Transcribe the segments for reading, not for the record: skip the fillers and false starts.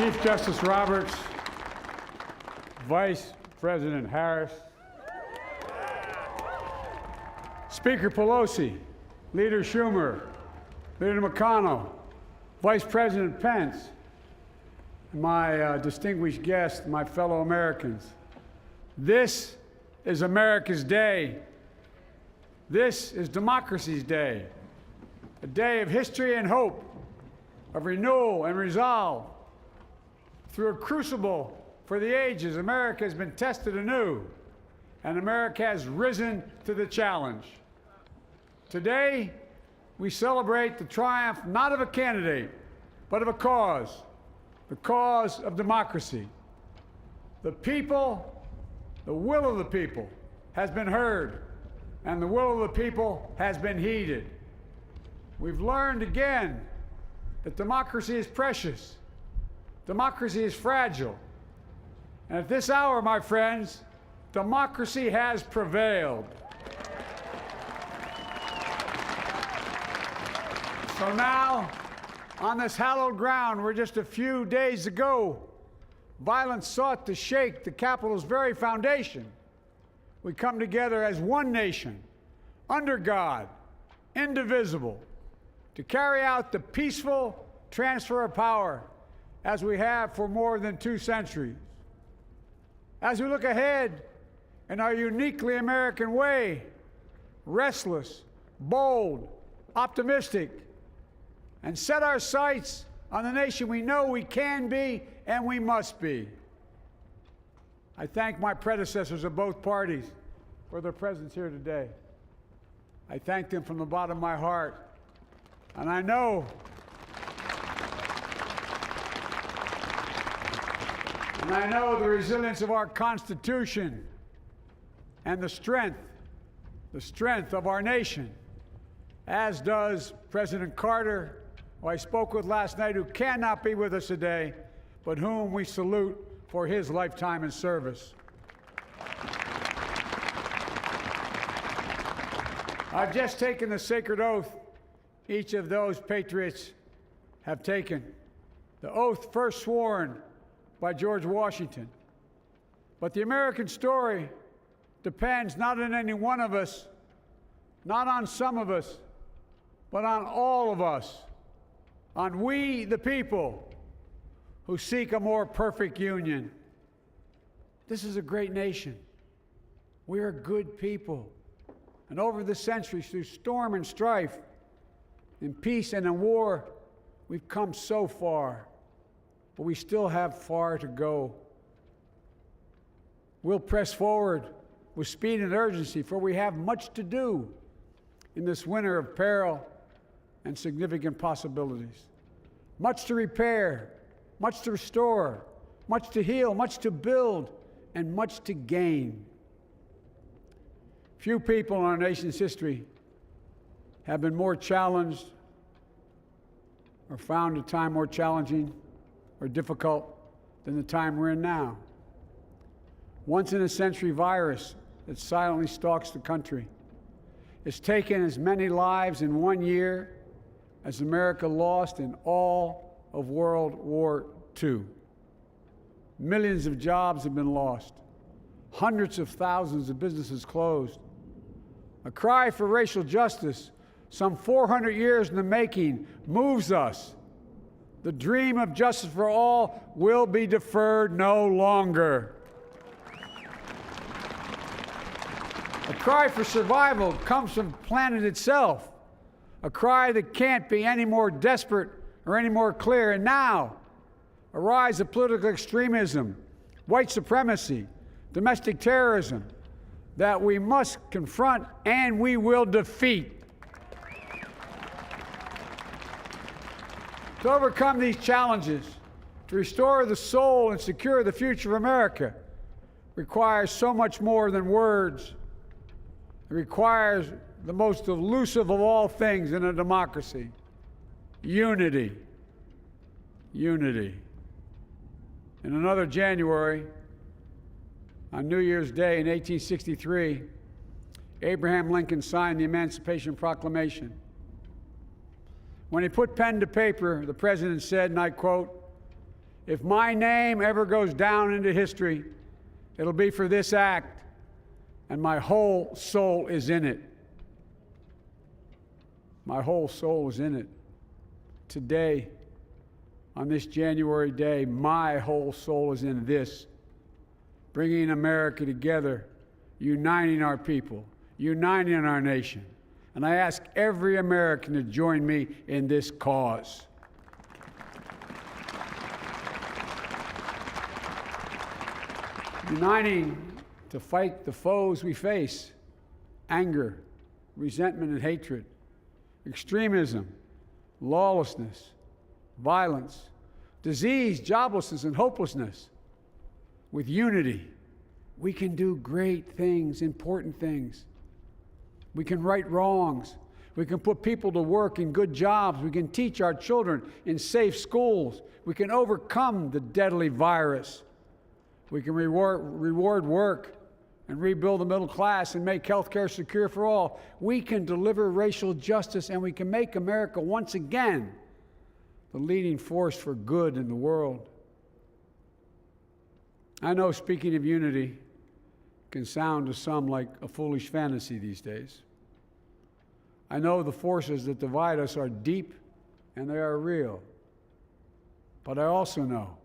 Chief Justice Roberts, Vice President Harris, Speaker Pelosi, Leader Schumer, Leader McConnell, Vice President Pence, and my distinguished guests, my fellow Americans. This is America's day. This is democracy's day, a day of history and hope, of renewal and resolve. Through a crucible for the ages, America has been tested anew, and America has risen to the challenge. Today, we celebrate the triumph not of a candidate, but of a cause, the cause of democracy. The people, the will of the people has been heard, and the will of the people has been heeded. We've learned again that democracy is precious. Democracy is fragile. And at this hour, my friends, democracy has prevailed. So now, on this hallowed ground where just a few days ago, violence sought to shake the Capitol's very foundation, we come together as one nation, under God, indivisible, to carry out the peaceful transfer of power as we have for more than 2 centuries. As we look ahead in our uniquely American way, restless, bold, optimistic, and set our sights on the nation we know we can be and we must be. I thank my predecessors of both parties for their presence here today. I thank them from the bottom of my heart. And I know the resilience of our Constitution and the strength of our nation, as does President Carter, who I spoke with last night, who cannot be with us today, but whom we salute for his lifetime in service. I've just taken the sacred oath each of those patriots have taken, the oath first sworn by George Washington. But the American story depends not on any one of us, not on some of us, but on all of us, on we the people who seek a more perfect union. This is a great nation. We are good people. And over the centuries, through storm and strife, in peace and in war, we've come so far, but we still have far to go. We'll press forward with speed and urgency, for we have much to do in this winter of peril and significant possibilities. Much to repair, much to restore, much to heal, much to build, and much to gain. Few people in our nation's history have been more challenged or found a time more challenging or difficult than the time we're in now. Once-in-a-century virus that silently stalks the country has taken as many lives in 1 year as America lost in all of World War II. Millions of jobs have been lost. Hundreds of thousands of businesses closed. A cry for racial justice, some 400 years in the making, moves us. The dream of justice for all will be deferred no longer. A cry for survival comes from the planet itself, a cry that can't be any more desperate or any more clear. And now, a rise of political extremism, white supremacy, domestic terrorism, that we must confront and we will defeat. To overcome these challenges, to restore the soul and secure the future of America, requires so much more than words. It requires the most elusive of all things in a democracy: unity. Unity. In another January, on New Year's Day in 1863, Abraham Lincoln signed the Emancipation Proclamation. When he put pen to paper, the president said, and I quote, If my name ever goes down into history, it'll be for this act, and my whole soul is in it. My whole soul is in it. Today, on this January day, my whole soul is in this, bringing America together, uniting our people, uniting our nation. And I ask every American to join me in this cause. Uniting to fight the foes we face: anger, resentment and hatred, extremism, lawlessness, violence, disease, joblessness, and hopelessness. With unity, we can do great things, important things. We can right wrongs. We can put people to work in good jobs. We can teach our children in safe schools. We can overcome the deadly virus. We can reward work and rebuild the middle class and make health care secure for all. We can deliver racial justice, and we can make America once again the leading force for good in the world. I know speaking of unity can sound to some like a foolish fantasy these days. I know the forces that divide us are deep and they are real. But I also know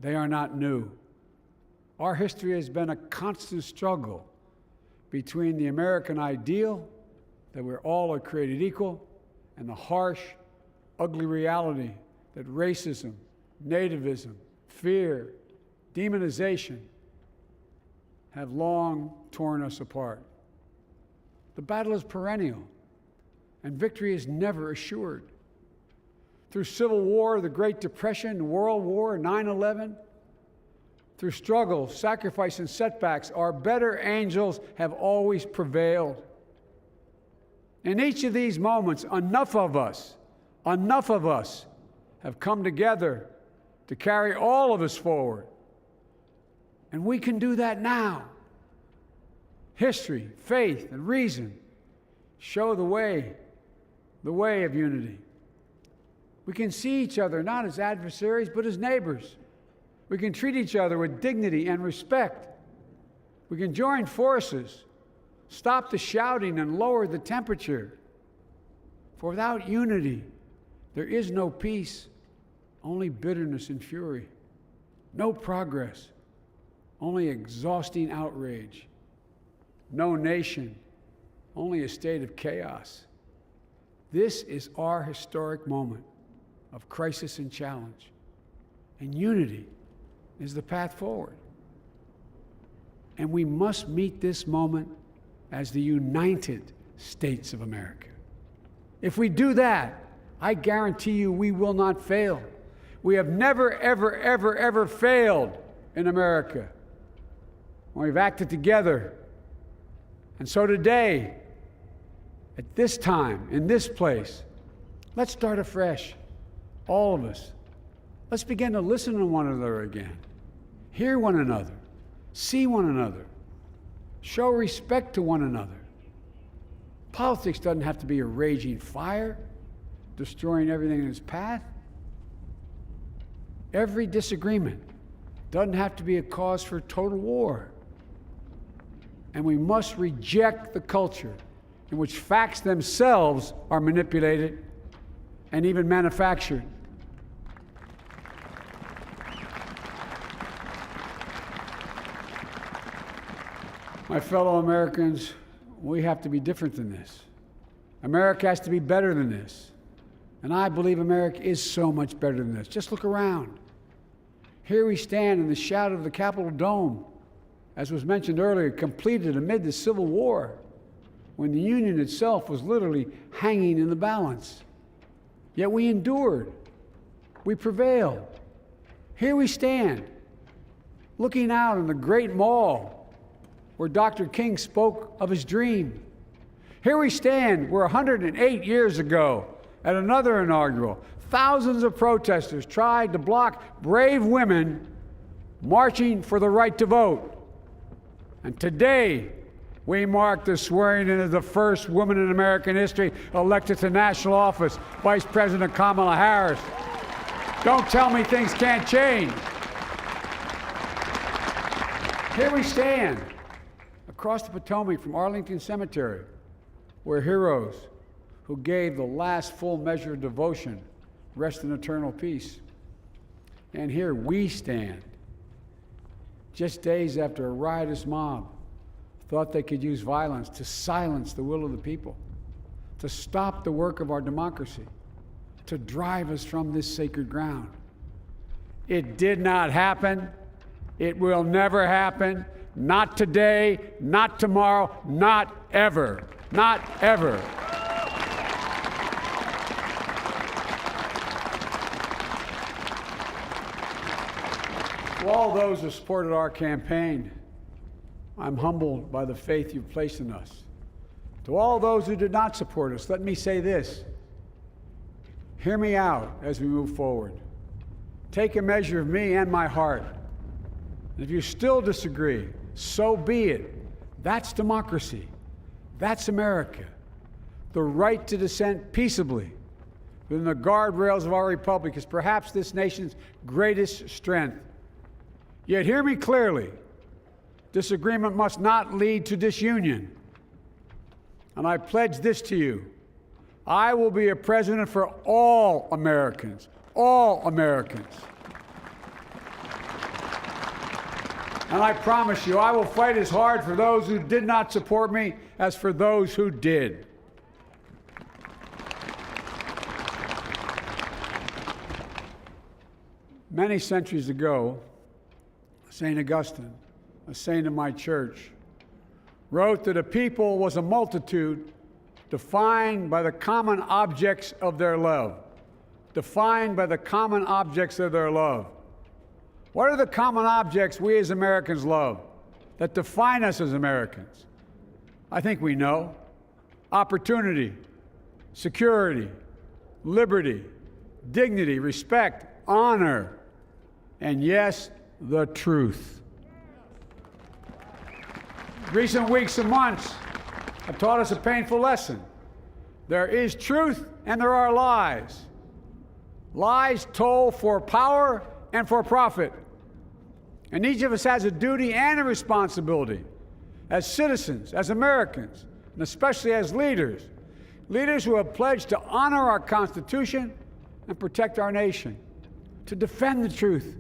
they are not new. Our history has been a constant struggle between the American ideal that we're all are created equal and the harsh, ugly reality that racism, nativism, fear, demonization have long torn us apart. The battle is perennial, and victory is never assured. Through Civil War, the Great Depression, World War, 9/11, through struggle, sacrifice, and setbacks, our better angels have always prevailed. In each of these moments, enough of us have come together to carry all of us forward. And we can do that now. History, faith, and reason show the way of unity. We can see each other not as adversaries, but as neighbors. We can treat each other with dignity and respect. We can join forces, stop the shouting, and lower the temperature. For without unity, there is no peace, only bitterness and fury. No progress, only exhausting outrage. No nation, only a state of chaos. This is our historic moment of crisis and challenge, and unity is the path forward. And we must meet this moment as the United States of America. If we do that, I guarantee you we will not fail. We have never, ever, ever, ever failed in America when we've acted together. And so today, at this time, in this place, let's start afresh, all of us. Let's begin to listen to one another again, hear one another, see one another, show respect to one another. Politics doesn't have to be a raging fire, destroying everything in its path. Every disagreement doesn't have to be a cause for total war. And we must reject the culture in which facts themselves are manipulated and even manufactured. My fellow Americans, we have to be different than this. America has to be better than this. And I believe America is so much better than this. Just look around. Here we stand in the shadow of the Capitol Dome, as was mentioned earlier, completed amid the Civil War, when the Union itself was literally hanging in the balance. Yet we endured. We prevailed. Here we stand, looking out on the great mall where Dr. King spoke of his dream. Here we stand where 108 years ago, at another inaugural, thousands of protesters tried to block brave women marching for the right to vote. And today, we mark the swearing in of the first woman in American history elected to national office, Vice President Kamala Harris. Don't tell me things can't change. Here we stand across the Potomac from Arlington Cemetery, where heroes who gave the last full measure of devotion rest in eternal peace. And here we stand, just days after a riotous mob thought they could use violence to silence the will of the people, to stop the work of our democracy, to drive us from this sacred ground. It did not happen. It will never happen. Not today, not tomorrow, not ever. Not ever. To all those who supported our campaign, I'm humbled by the faith you've placed in us. To all those who did not support us, let me say this. Hear me out as we move forward. Take a measure of me and my heart. And if you still disagree, so be it. That's democracy. That's America. The right to dissent peaceably within the guardrails of our republic is perhaps this nation's greatest strength. Yet hear me clearly. Disagreement must not lead to disunion. And I pledge this to you. I will be a president for all Americans. All Americans. And I promise you, I will fight as hard for those who did not support me as for those who did. Many centuries ago, St. Augustine, a saint of my church, wrote that a people was a multitude defined by the common objects of their love. Defined by the common objects of their love. What are the common objects we as Americans love that define us as Americans? I think we know. Opportunity, security, liberty, dignity, respect, honor, and yes, the truth. Recent weeks and months have taught us a painful lesson. There is truth and there are lies. Lies told for power and for profit. And each of us has a duty and a responsibility as citizens, as Americans, and especially as leaders. Leaders who have pledged to honor our Constitution and protect our nation, to defend the truth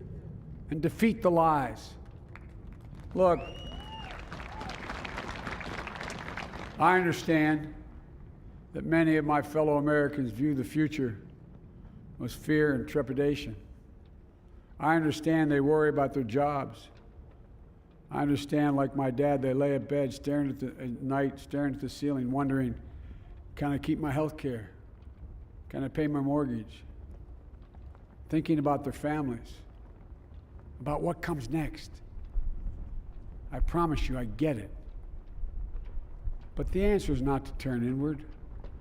and defeat the lies. Look, I understand that many of my fellow Americans view the future with fear and trepidation. I understand they worry about their jobs. I understand, like my dad, they lay at bed at night, staring at the ceiling, wondering, can I keep my health care? Can I pay my mortgage? Thinking about their families, about what comes next. I promise you, I get it. But the answer is not to turn inward,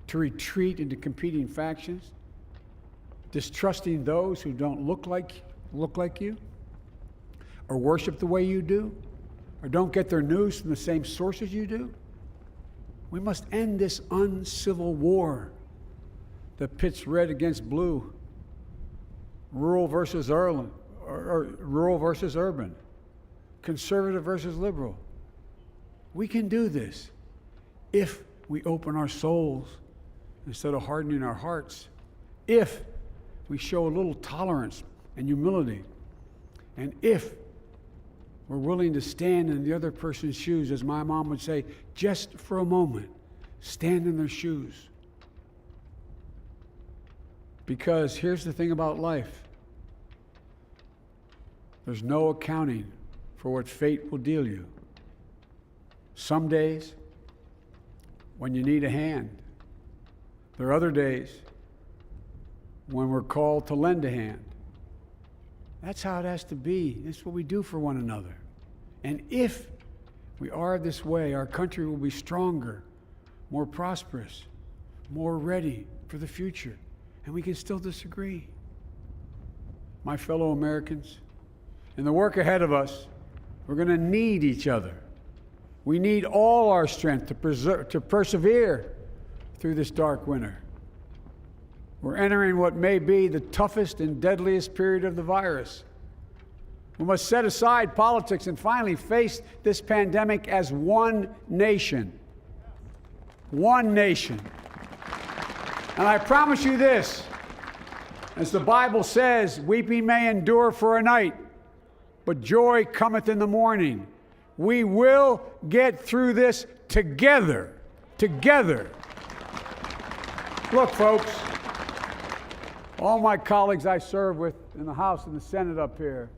to retreat into competing factions, distrusting those who don't look like you, or worship the way you do, or don't get their news from the same sources you do. We must end this uncivil war that pits red against blue, rural versus urban, conservative versus liberal. We can do this if we open our souls instead of hardening our hearts, if we show a little tolerance and humility, and if we're willing to stand in the other person's shoes, as my mom would say, just for a moment, stand in their shoes. Because here's the thing about life. There's no accounting for what fate will deal you. Some days, when you need a hand. There are other days when we're called to lend a hand. That's how it has to be. That's what we do for one another. And if we are this way, our country will be stronger, more prosperous, more ready for the future. And we can still disagree. My fellow Americans, in the work ahead of us, we're going to need each other. We need all our strength to persevere through this dark winter. We're entering what may be the toughest and deadliest period of the virus. We must set aside politics and finally face this pandemic as one nation. One nation. And I promise you this, as the Bible says, weeping may endure for a night, but joy cometh in the morning. We will get through this together. Together. Look, folks, all my colleagues I serve with in the House and the Senate up here,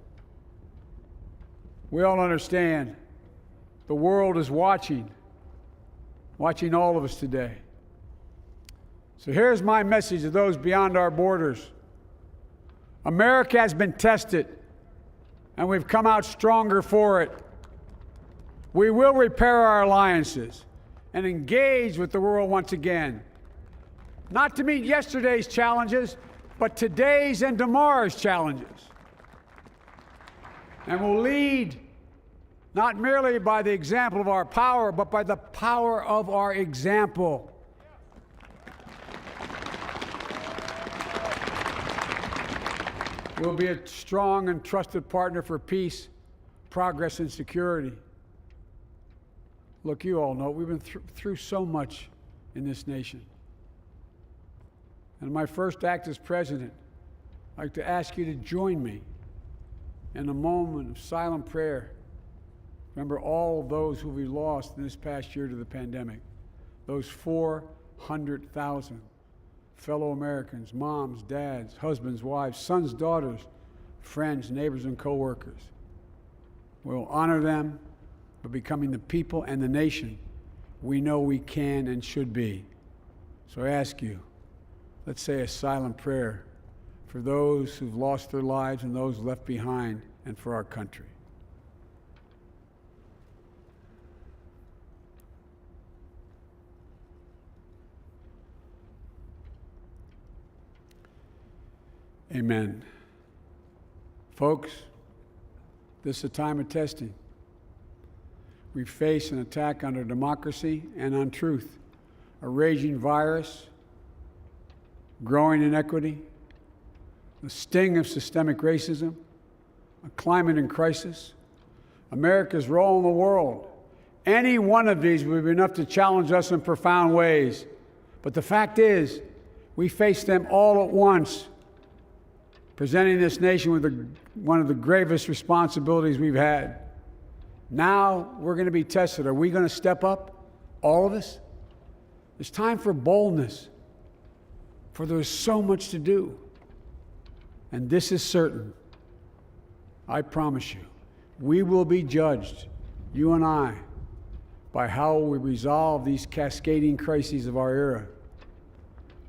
we all understand the world is watching all of us today. So here's my message to those beyond our borders. America has been tested, and we've come out stronger for it. We will repair our alliances and engage with the world once again, not to meet yesterday's challenges, but today's and tomorrow's challenges. And we'll lead not merely by the example of our power, but by the power of our example. We'll be a strong and trusted partner for peace, progress, and security. Look, you all know we've been through so much in this nation. And in my first act as president, I'd like to ask you to join me in a moment of silent prayer. Remember all of those who we lost in this past year to the pandemic. Those 400,000 fellow Americans, moms, dads, husbands, wives, sons, daughters, friends, neighbors, and co-workers. We'll honor them by becoming the people and the nation we know we can and should be. So I ask you, let's say a silent prayer for those who've lost their lives and those left behind, and for our country. Amen. Folks, this is a time of testing. We face an attack on our democracy and on truth, a raging virus, growing inequity, the sting of systemic racism, a climate in crisis, America's role in the world. Any one of these would be enough to challenge us in profound ways. But the fact is, we face them all at once, presenting this nation with one of the gravest responsibilities we've had. Now we're going to be tested. Are we going to step up, all of us? It's time for boldness, for there's so much to do. And this is certain. I promise you, we will be judged, you and I, by how we resolve these cascading crises of our era.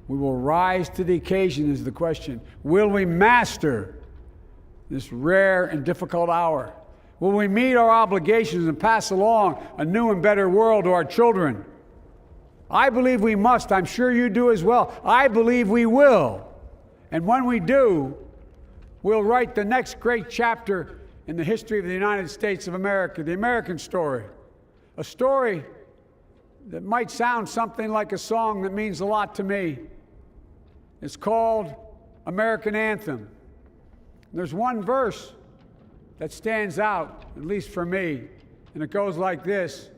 We will rise to the occasion is the question. Will we master this rare and difficult hour? Will we meet our obligations and pass along a new and better world to our children? I believe we must. I'm sure you do as well. I believe we will. And when we do, we'll write the next great chapter in the history of the United States of America, the American story. A story that might sound something like a song that means a lot to me. It's called American Anthem. There's one verse that stands out, at least for me, and it goes like this.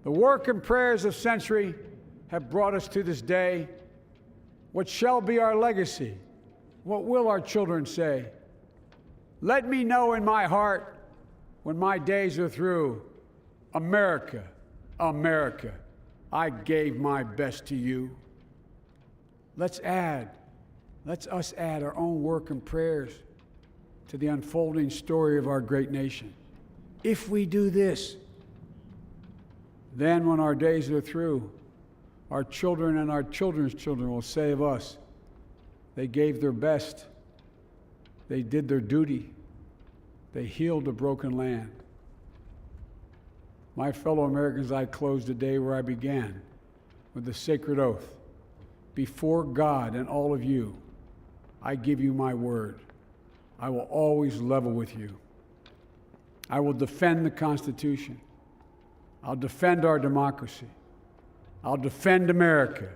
The work and prayers of century have brought us to this day. What shall be our legacy? What will our children say? Let me know in my heart when my days are through. America, America, I gave my best to you. Let's us add our own work and prayers to the unfolding story of our great nation. If we do this, then when our days are through, our children and our children's children will say of us, they gave their best, they did their duty, they healed a broken land. My fellow Americans, I close the day where I began, with the sacred oath. Before God and all of you, I give you my word. I will always level with you. I will defend the Constitution. I'll defend our democracy. I'll defend America.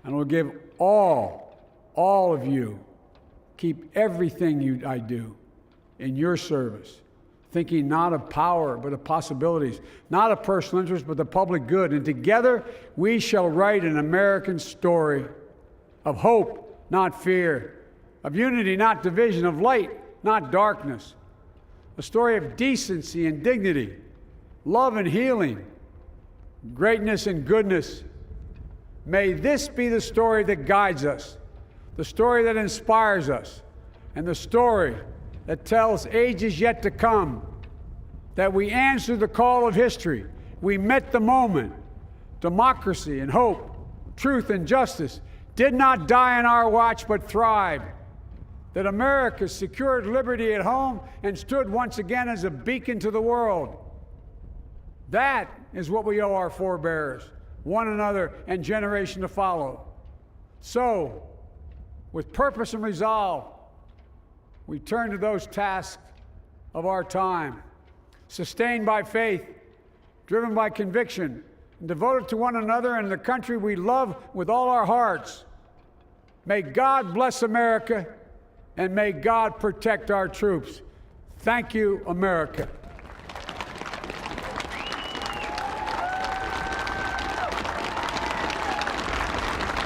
And I will give all of you, keep everything I do in your service, thinking not of power, but of possibilities, not of personal interest, but the public good. And together we shall write an American story of hope, not fear, of unity, not division, of light, not darkness, a story of decency and dignity, love and healing, greatness and goodness. May this be the story that guides us, the story that inspires us, and the story that tells ages yet to come that we answered the call of history. We met the moment. Democracy and hope, truth and justice did not die in our watch, but thrived. That America secured liberty at home and stood once again as a beacon to the world. That is what we owe our forebears, one another, and generation to follow. So, with purpose and resolve, we turn to those tasks of our time, sustained by faith, driven by conviction, and devoted to one another and the country we love with all our hearts. May God bless America, and may God protect our troops. Thank you, America.